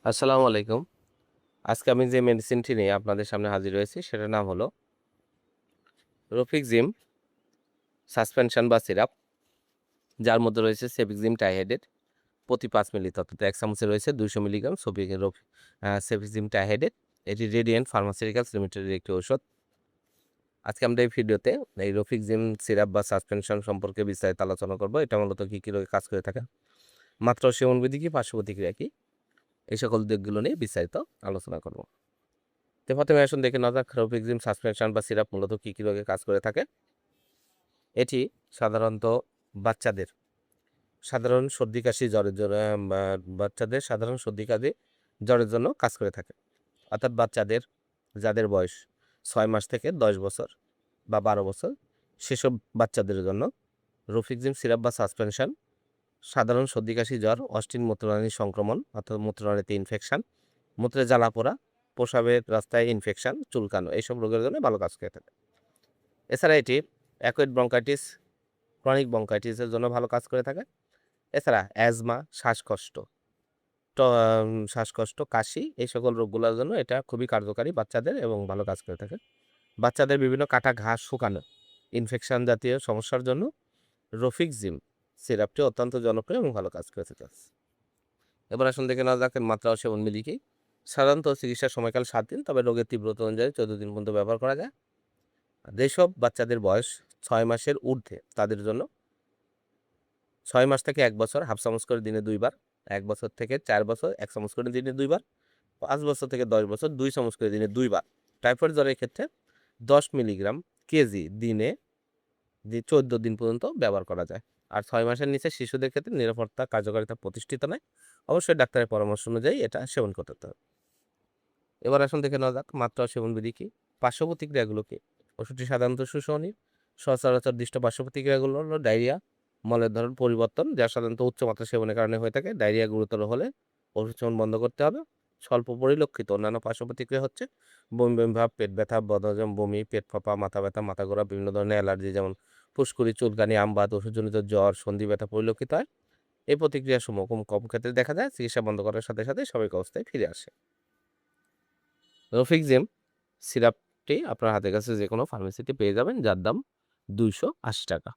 আসসালামু আলাইকুম। আজকে আমি যে মেডিসিনটি নিয়ে আপনাদের সামনে হাজির হয়েছি সেটার নাম হলো রোফিক্সিম সাসপেনশন বা সিরাপ, যার মধ্যে রয়েছে সেফিক্সিম টাইহেডেট প্রতি ৫ মিলি, অর্থাৎ ১ চামচে রয়েছে ২০০ মিলিগ্রাম সেফিক্সিম টাইহেডেট। এটি রেডিয়েন্ট ফার্মাসিউটিক্যালস লিমিটেডের একটি ঔষধ। আজকে আমরা এই ভিডিওতে এই রোফিক্সিম সিরাপ বা সাসপেনশন সম্পর্কে বিস্তারিত আলোচনা করব। এটা মূলত কি রোগে কাজ করে থাকে, মাত্রা ও সেবনবিধি কি, পার্শ্ব প্রতিক্রিয়া কি, এই সকল দিকগুলো নিয়ে বিস্তারিত আলোচনা করব। তো প্রথমে আসুন দেখে নেওয়া যাক রোফিক্সিম সাসপেনশন বা সিরাপ মূলত কি রোগে কাজ করে থাকে। এটি সাধারণত বাচ্চাদের সাধারণ সর্দি কাশি জ্বরের জন্য বাচ্চাদের সাধারণ সর্দি কাশি জ্বরের জন্য কাজ করে থাকে। অর্থাৎ বাচ্চাদের যাদের বয়স ৬ মাস থেকে ১০ বছর বা ১২ বছর, সেসব বাচ্চাদের জন্য রোফিক্সিম সিরাপ বা সাসপেনশন সাধারণ সর্দি কাশি জ্বর, অস্টিন মূত্রনালী সংক্রমণ অর্থাৎ মূত্রনালীতে ইনফেকশন, মূত্রে জ্বালা পোড়া, প্রস্রাবের রাস্তায় ইনফেকশন, চুলকানো, এইসব রোগের জন্য ভালো কাজ করে থাকে। এছাড়া এটি অ্যাকুয়েট ব্রঙ্কাইটিস, ক্রনিক ব্রঙ্কাইটিসের জন্য ভালো কাজ করে থাকে। এছাড়া অ্যাজমা, শ্বাসকষ্ট, কাশি, এই সকল রোগগুলোর জন্য এটা খুবই কার্যকারী বাচ্চাদের এবং ভালো কাজ করে থাকে। বাচ্চাদের বিভিন্ন কাটা, ঘা শুকানো, ইনফেকশন জাতীয় সমস্যার জন্য রোফিক্সিম সিরাপটি অত্যন্ত জনপ্রিয় এবং ভালো কাজ করে থাকে। এবার আসুন দেখে নেওয়া যাক এর মাত্রা ও সেবন বিধি কি। সাধারণত চিকিৎসার সময়কাল ৭ দিন, তবে রোগের তীব্রতা অনুযায়ী ১৪ দিন পর্যন্ত ব্যবহার করা যায়। যেসব বাচ্চাদের বয়স ৬ মাসের ঊর্ধ্বে তাদের জন্য ৬ মাস থেকে ১ বছর হাফ চামচ করে দিনে ২ বার, ১ বছর থেকে ৪ বছর ১ চামচ করে দিনে ২ বার, ৫ বছর থেকে ১০ বছর ২ চামচ করে দিনে ২ বার। টাইফয়েড জ্বরের ক্ষেত্রে ১০ মিলিগ্রাম কেজি দিনে ১৪ দিন পর্যন্ত ব্যবহার করা যায়। আর ৬ মাসের নিচে শিশুদের ক্ষেত্রে নিরাপত্তা কার্যকারিতা প্রতিষ্ঠিত নয়। অবশ্যই ডাক্তারের পরামর্শ অনুযায়ী এটা সেবন করতে হবে। এবার আসুন দেখে নেওয়া যাক মাত্রা ও সেবন বিধি কি, পার্শ্ব প্রতিক্রিয়াগুলো কি। ওষুধটি সাধারণত সুসহনীয়। সচরাচর দৃষ্ট পার্শ্ব প্রতিক্রিয়াগুলো হলো ডায়রিয়া, মলের ধরন পরিবর্তন, যা সাধারণত উচ্চ মাত্রা সেবনের কারণে হয়ে থাকে। ডায়রিয়া গুরুতর হলে ওষুধ সেবন বন্ধ করতে হবে। স্বল্প পরিলক্ষিত অন্যান্য পার্শ্ব প্রতিক্রিয়া হচ্ছে বমি বমি ভাব, পেট ব্যথা, বদহজম, বমি, পেট ফাঁপা, মাথা ব্যথা, মাথা ঘোরা, বিভিন্ন ধরনের অ্যালার্জি যেমন ফুসকুড়ি, চুলকানি, আমবাত, ওষুধজনিত জ্বর, সন্ধি ব্যথা পরিলক্ষিত হয়। এই প্রতিক্রিয়াসমূহ কম কম ক্ষেত্রে দেখা যায়। চিকিৎসা বন্ধ করার সাথে সাথে স্বাভাবিক অবস্থায় ফিরে আসে। রফিক্সিম সিরাপটি আপনার হাতের কাছে যে কোনো ফার্মেসিতে পেয়ে যাবেন, যার দাম ৳২৮০।